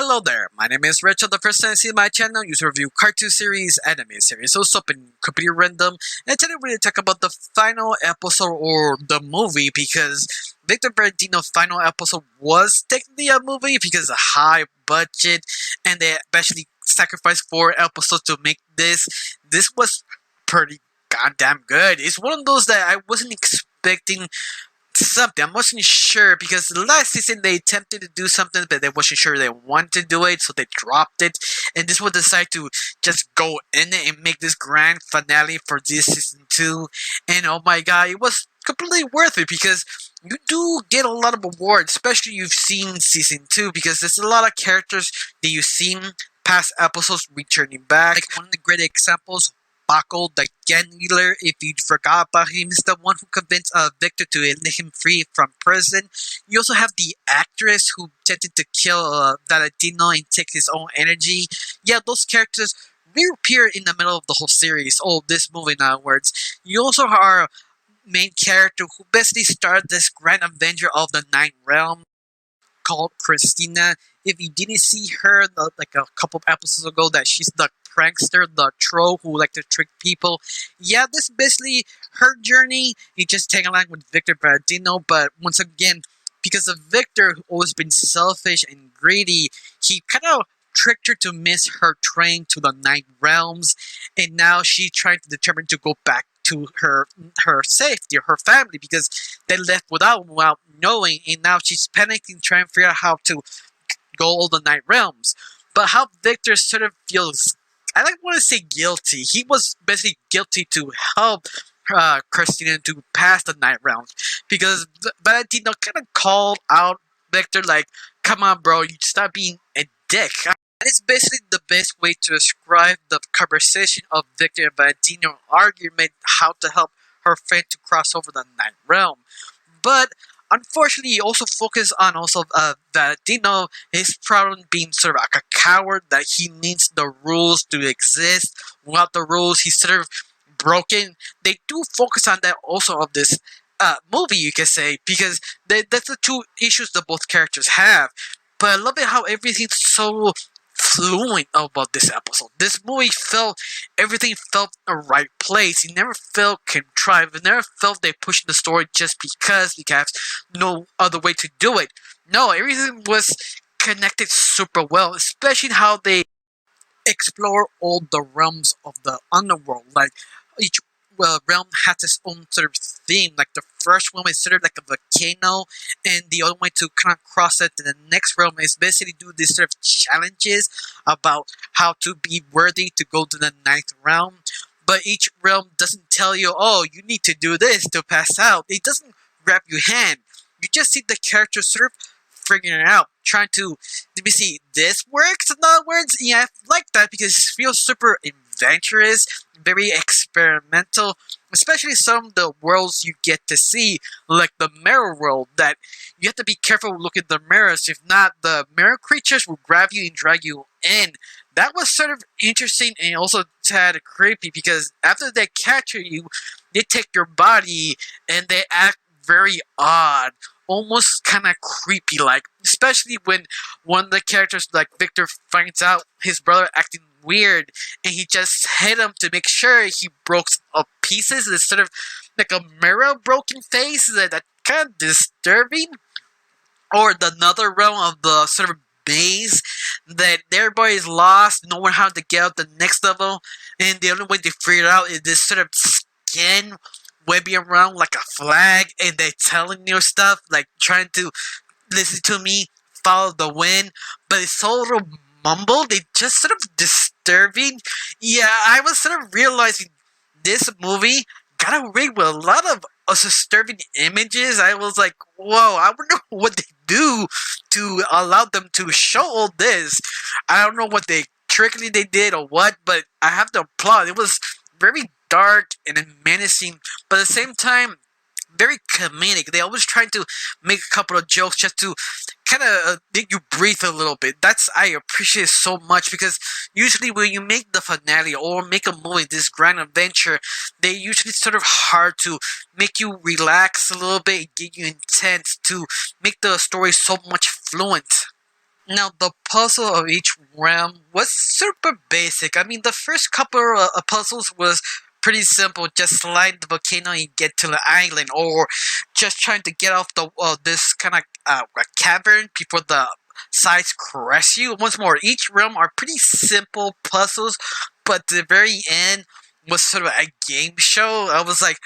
Hello there, my name is Rachel. The first time you see my channel, you review cartoon series, anime series, so something completely random. And today we're going to talk about the final episode or the movie because Victor Valentino's final episode was technically a movie because of high budget and they actually sacrificed 4 episodes to make this. This was pretty goddamn good. It's one of those that I wasn't expecting something. I wasn't sure because last season they attempted to do something, but they wasn't sure they wanted to do it, so they dropped it. And this one decided to just go in it and make this grand finale for this season 2. And oh my god, it was completely worth it because you do get a lot of awards, especially you've seen season 2, because there's a lot of characters that you've seen past episodes returning back. Like one of the great examples, Baco, the gang leader. If you forgot about him, he's the one who convinced Victor to let him free from prison. You also have the actress who attempted to kill Valentino and take his own energy. Yeah, those characters reappear in the middle of the whole series. Oh, this movie, in other words. You also have our main character who basically started this grand adventure of the Ninth Realm, called Christina. If you didn't see her like a couple of episodes ago, that she's the prankster, the troll who like to trick people. Yeah, this is basically her journey. He just tagging along with Victor Valentino, but once again, because of Victor, who always been selfish and greedy, he kind of tricked her to miss her train to the Ninth Realms, and now she's trying to determine to go back to her safety, her family, because they left without knowing, and now she's panicking, trying to figure out how to go all the Ninth Realms. But how Victor sort of feels, I don't want to say guilty. He was basically guilty to help Christina to pass the Ninth Realms, because Valentino kind of called out Victor like, "Come on, bro, you stop being a dick." And it's basically the best way to describe the conversation of Victor and Valentino argument how to help her friend to cross over the Ninth Realm. But unfortunately, he also focused on Valentino, his problem being sort of like a coward, that he needs the rules to exist. Without the rules, he's sort of broken. They do focus on that also of this movie, you can say, because that's the two issues that both characters have. But I love it how everything's so fluent about this episode. This movie everything felt the right place. It never felt contrived. It never felt they pushed the story just because you have no other way to do it. No, everything was connected super well, especially how they explore all the realms of the underworld. Like each realm has its own sort of theme. Like the first realm is sort of like a volcano, and the other way to kind of cross it to the next realm is basically do these sort of challenges about how to be worthy to go to the Ninth Realm. But each realm doesn't tell you, oh, you need to do this to pass out. It doesn't grab your hand. You just see the characters sort of figuring it out, trying to, let me see, this works? In other words, yeah, I like that because it feels super adventurous, very experimental, especially some of the worlds you get to see, like the mirror world, that you have to be careful looking at the mirrors. If not, the mirror creatures will grab you and drag you in. That was sort of interesting and also tad creepy, because after they capture you, they take your body and they act very odd, almost kind of creepy like, especially when one of the characters like Victor finds out his brother acting weird, and he just hit him to make sure he broke up pieces instead of like a mirror broken face. That kind of disturbing. Or another realm of the sort of maze that everybody is lost, knowing how to get out the next level, and the only way to figure it out is this sort of skin waving around like a flag, and they're telling you stuff like trying to listen to me, follow the wind, but it's so little mumbled. It's just sort of disturbing. Yeah, I was sort of realizing this movie got away with a lot of disturbing images. I was like, whoa, I wonder what they do to allow them to show all this. I don't know what trickery they did or what, but I have to applaud. It was very dark and menacing, but at the same time, very comedic. They always trying to make a couple of jokes just to kind of make you breathe a little bit. I appreciate so much, because usually when you make the finale or make a movie, this grand adventure, they usually sort of hard to make you relax a little bit, get you intense to make the story so much fluent. Now, the puzzle of each realm was super basic. I mean, the first couple of puzzles was pretty simple. Just slide the volcano and get to the island, or just trying to get off the this kind of cavern before the sides crush you. Once more, each realm are pretty simple puzzles, but the very end was sort of a game show. I was like,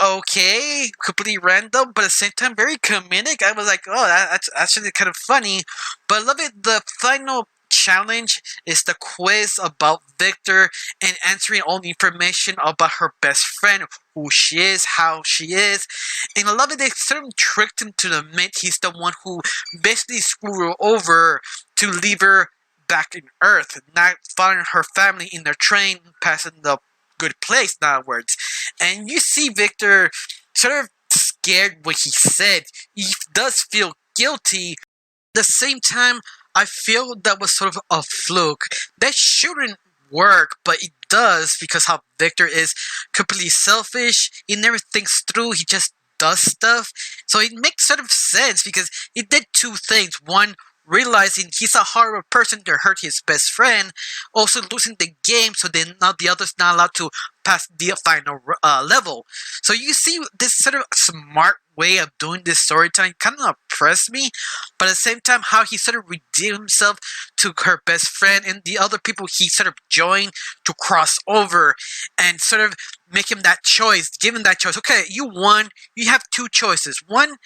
okay, completely random, but at the same time very comedic. I was like, oh, that's actually kind of funny. But I love it. The final challenge is the quiz about Victor and answering all the information about her best friend, who she is, how she is. And I love it. They sort of tricked him to the admit he's the one who basically screwed her over to leave her back in Earth, not following her family in their train, passing the good place, in other words. And you see Victor sort of scared what he said. He does feel guilty. At the same time, I feel that was sort of a fluke. That shouldn't work, but it does because how Victor is completely selfish. He never thinks through. He just does stuff. So it makes sort of sense because he did two things. One, realizing he's a horrible person to hurt his best friend, also losing the game, so then now the other's not allowed to pass the final level. So you see this sort of smart way of doing this storytelling kind of impressed me, but at the same time how he sort of redeemed himself to her best friend and the other people he sort of joined to cross over and sort of make him that choice, give him that choice. Okay, you won, you have two choices. One,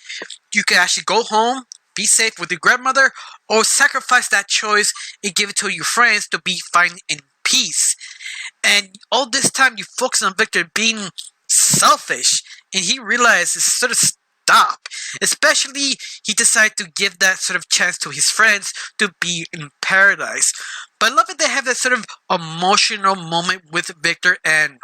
you can actually go home, be safe with your grandmother, or sacrifice that choice and give it to your friends to be fine in peace. And all this time you focus on Victor being selfish, and he realizes sort of stop. Especially he decided to give that sort of chance to his friends to be in paradise. But I love that they have that sort of emotional moment with Victor and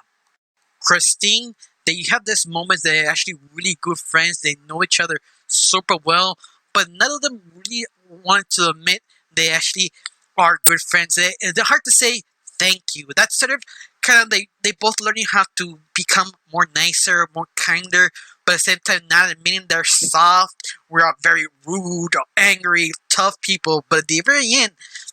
Christine. That you have this moment that they're actually really good friends. They know each other super well, but none of them really want to admit they actually are good friends. They're hard to say thank you. That's sort of kind of they both learning how to become more nicer, more kinder, but at the same time not admitting they're soft. We're all very rude or angry, tough people, but at the very end,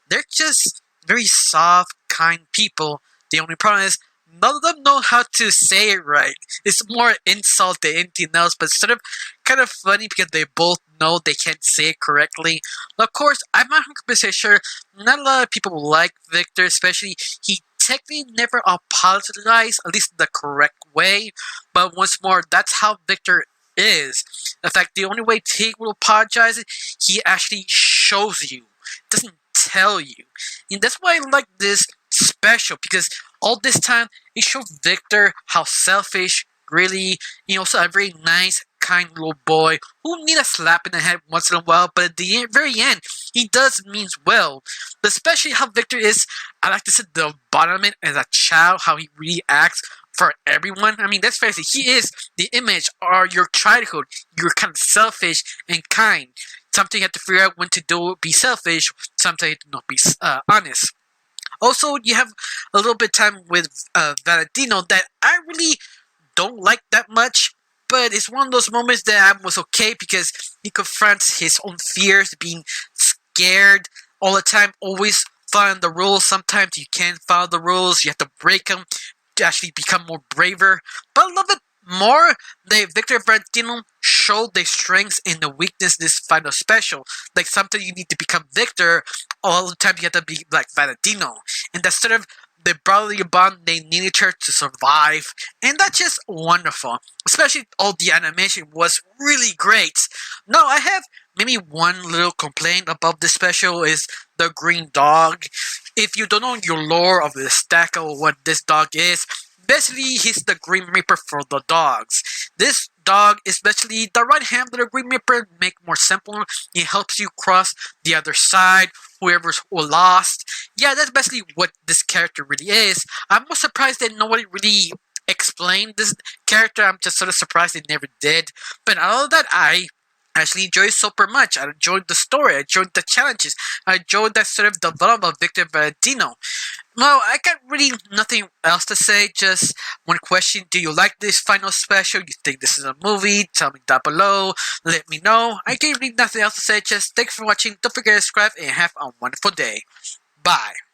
they're just very soft, kind people. The only problem is none of them know how to say it right. It's more insult than anything else, but sort of kind of funny because they both know they can't say it correctly. Of course, I'm not 100% sure. Not a lot of people like Victor, especially he technically never apologized, at least the correct way. But once more, that's how Victor is. In fact, the only way he will apologize is he actually shows you, doesn't tell you. And that's why I like this special, because all this time it showed Victor how selfish, really, also a very nice, kind little boy who need a slap in the head once in a while, but at the very end, he does means well. But especially how Victor is, I like to say the embodiment as a child, how he really acts for everyone. I mean, let's face it, he is the image of your childhood. You're kind of selfish and kind. Something you have to figure out when to do, be selfish, sometimes you have to not be honest. Also, you have a little bit of time with Valentino that I really don't like that much, but it's one of those moments that I was okay because he confronts his own fears, being scared all the time, always following the rules. Sometimes you can't follow the rules, you have to break them to actually become more braver. But I love it more that Victor Valentino showed their strengths and the weakness this final special. Like sometimes you need to become Victor, all the time you have to be like Valentino. And that's sort of the brotherly bond they need each other to survive. And that's just wonderful. Especially all the animation was really great. Now I have maybe one little complaint about this special is the green dog. If you don't know your lore of the stack or what this dog is, basically he's the Green Reaper for the dogs. This dog, especially the right hand of the Green Reaper, make more simple. It helps you cross the other side, whoever's lost. Yeah, that's basically what this character really is. I'm more surprised that nobody really explained this character. I'm just sort of surprised they never did. But all of that, I I actually enjoyed it super much. I enjoyed the story. I enjoyed the challenges. I enjoyed that sort of development of Victor Valentino. Well, I got really nothing else to say. Just one question: do you like this final special? You think this is a movie? Tell me down below. Let me know. I got really nothing else to say. Just thanks for watching. Don't forget to subscribe and have a wonderful day. Bye.